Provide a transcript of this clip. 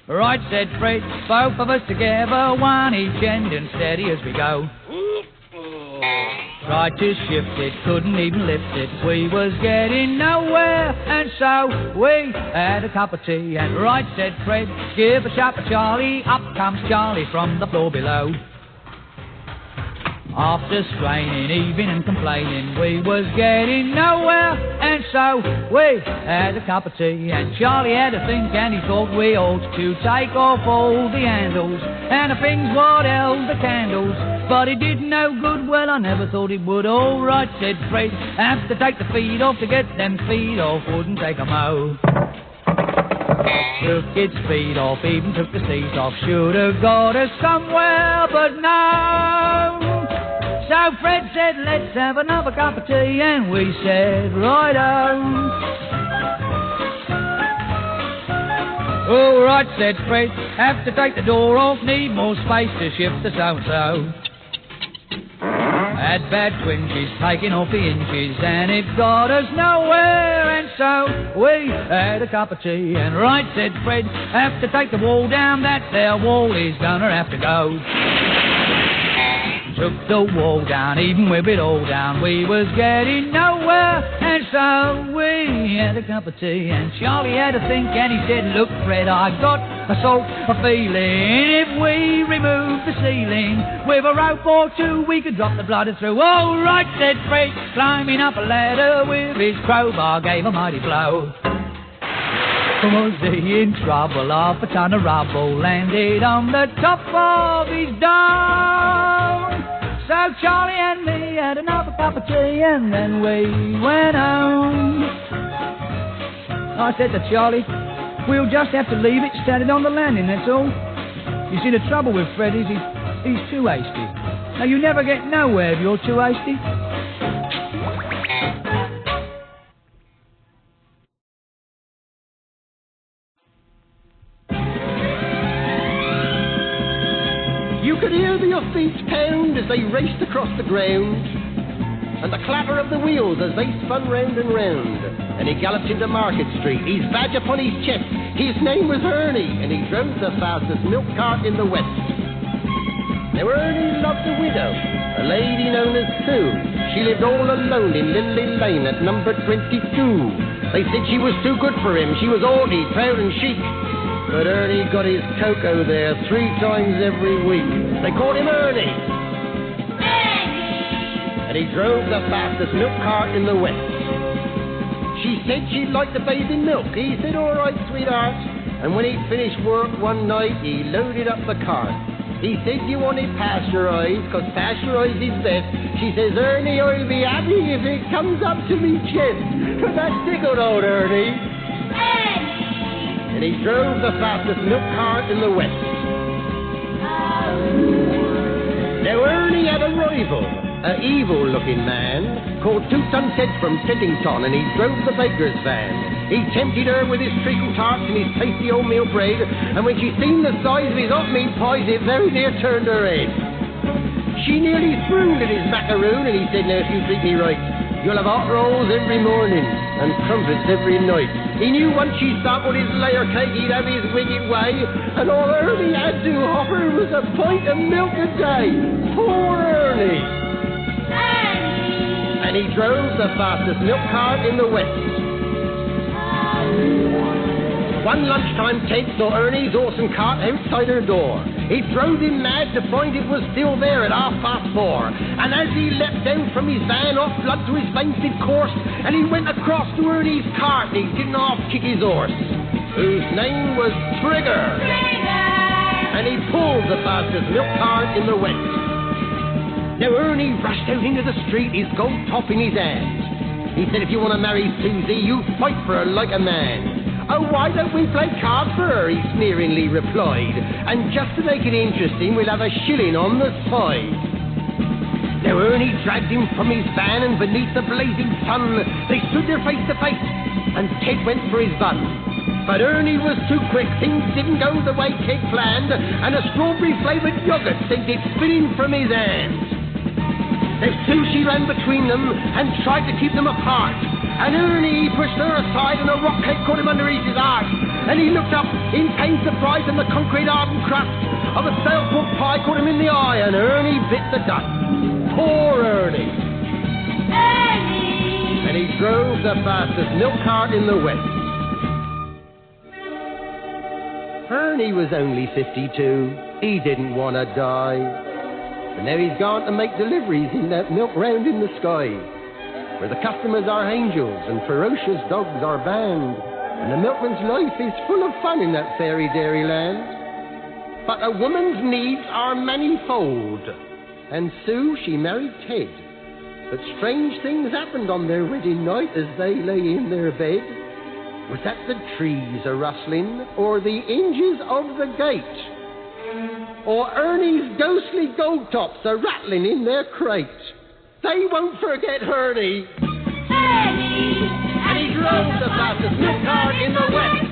Right, said Fred, both of us together, one each end and steady as we go. Tried to shift it, couldn't even lift it, we was getting nowhere, and so we had a cup of tea, and right, said Fred, give a shout for Charlie, up comes Charlie from the floor below. After straining, even and complaining, we was getting nowhere, and so we had a cup of tea, and Charlie had a think, and he thought we ought to take off all the handles, and the things what held the candles, but it did no good, well I never thought it would. All right, said Fred, have to take the feet off to get them feet off, wouldn't take 'em out. Took its feet off, even took the seat off, should have got us somewhere, but no. So Fred said, let's have another cup of tea, and we said, righto. All right, said Fred, have to take the door off, need more space to shift the so-and-so. Had bad twinges, taking off the inches, and it got us nowhere, and so we had a cup of tea, and right, said Fred, have to take the wall down, that there wall is gonna have to go. Took the wall down, even with it all down, we was getting nowhere, and so we had a cup of tea, and Charlie had a think, and he said, look Fred, I got a sort of feeling, if we remove the ceiling with a rope or two, we could drop the bladder through. All right, said Fred, climbing up a ladder with his crowbar, gave a mighty blow. Was he in trouble? Half a ton of rubble landed on the top of his dome. So Charlie and me had another cup of tea, and then we went home. I said to Charlie, we'll just have to leave it standing on the landing, that's all. You see, the trouble with Fred is he's too hasty. Now, you never get nowhere if you're too hasty. You could hear the feet pound as they raced across the ground, and the clatter of the wheels as they spun round and round. And he galloped into Market Street, his badge upon his chest. His name was Ernie, and he drove the fastest milk cart in the West. Now Ernie loved a widow, a lady known as Sue. She lived all alone in Lindley Lane at number 22. They said she was too good for him. She was haughty, proud and chic. But Ernie got his cocoa there 3 times every week. They called him Ernie. Ernie! And he drove the fastest milk cart in the West. She said she'd like to bathe in milk. He said, all right, sweetheart. And when he'd finished work one night, he loaded up the cart. He said, you want it pasteurized, because pasteurized is best. She says, Ernie, I'll be happy if it comes up to me chest. Because that tickled old Ernie. And he drove the fastest milk cart in the West. Now Ernie had a rival, an evil-looking man called Two-Ton Ted from Teddington, and he drove the baker's van. He tempted her with his treacle tarts and his tasty oatmeal bread, and when she seen the size of his hot meat pies, it very near turned her head. She nearly swooned at his macaroon, and he said, now if you treat me right, you'll have hot rolls every morning and crumpets every night. He knew once she sampled his layer cake, he'd have his wicked way, and all Ernie had to offer was a pint of milk a day. Poor Ernie! Ernie! And he drove the fastest milk cart in the West. One lunchtime, Ted saw Ernie's awesome cart outside her door. It drove him mad to find it was still there at 4:30. And as he leapt down from his van, off blood to his veins did course, and he went across to Ernie's cart, and he didn't half kick his horse, whose name was Trigger. And he pulled the fastest milk cart in the West. Now Ernie rushed out into the street, his gold top in his hand. He said, if you want to marry Susie, you fight for her like a man. Oh, why don't we play cards for her, he sneeringly replied. And just to make it interesting, we'll have a shilling on the side. Now Ernie dragged him from his van, and beneath the blazing sun, they stood there face to face, and Ted went for his bun. But Ernie was too quick, things didn't go the way Ted planned, and a strawberry-flavoured yoghurt sent it spinning from his hand. Now Sue, she ran between them and tried to keep them apart. And Ernie pushed her aside and a rock cake caught him underneath his arse. And he looked up in pained surprise and the concrete hardened crust of a stale pork pie caught him in the eye and Ernie bit the dust. Poor Ernie. Ernie! And he drove the fastest milk cart in the West. Ernie was only 52. He didn't want to die. And now he's gone to make deliveries in that milk round in the sky, where the customers are angels and ferocious dogs are banned, and the milkman's life is full of fun in that fairy dairy land. But a woman's needs are manifold, and Sue, she married Ted. But strange things happened on their wedding night as they lay in their bed. Was that the trees a-rustling, or the hinges of the gate? Or Ernie's ghostly gold tops a-rattling in their crate? They won't forget Ernie. Ernie! And he drove the fastest milk cart in the West.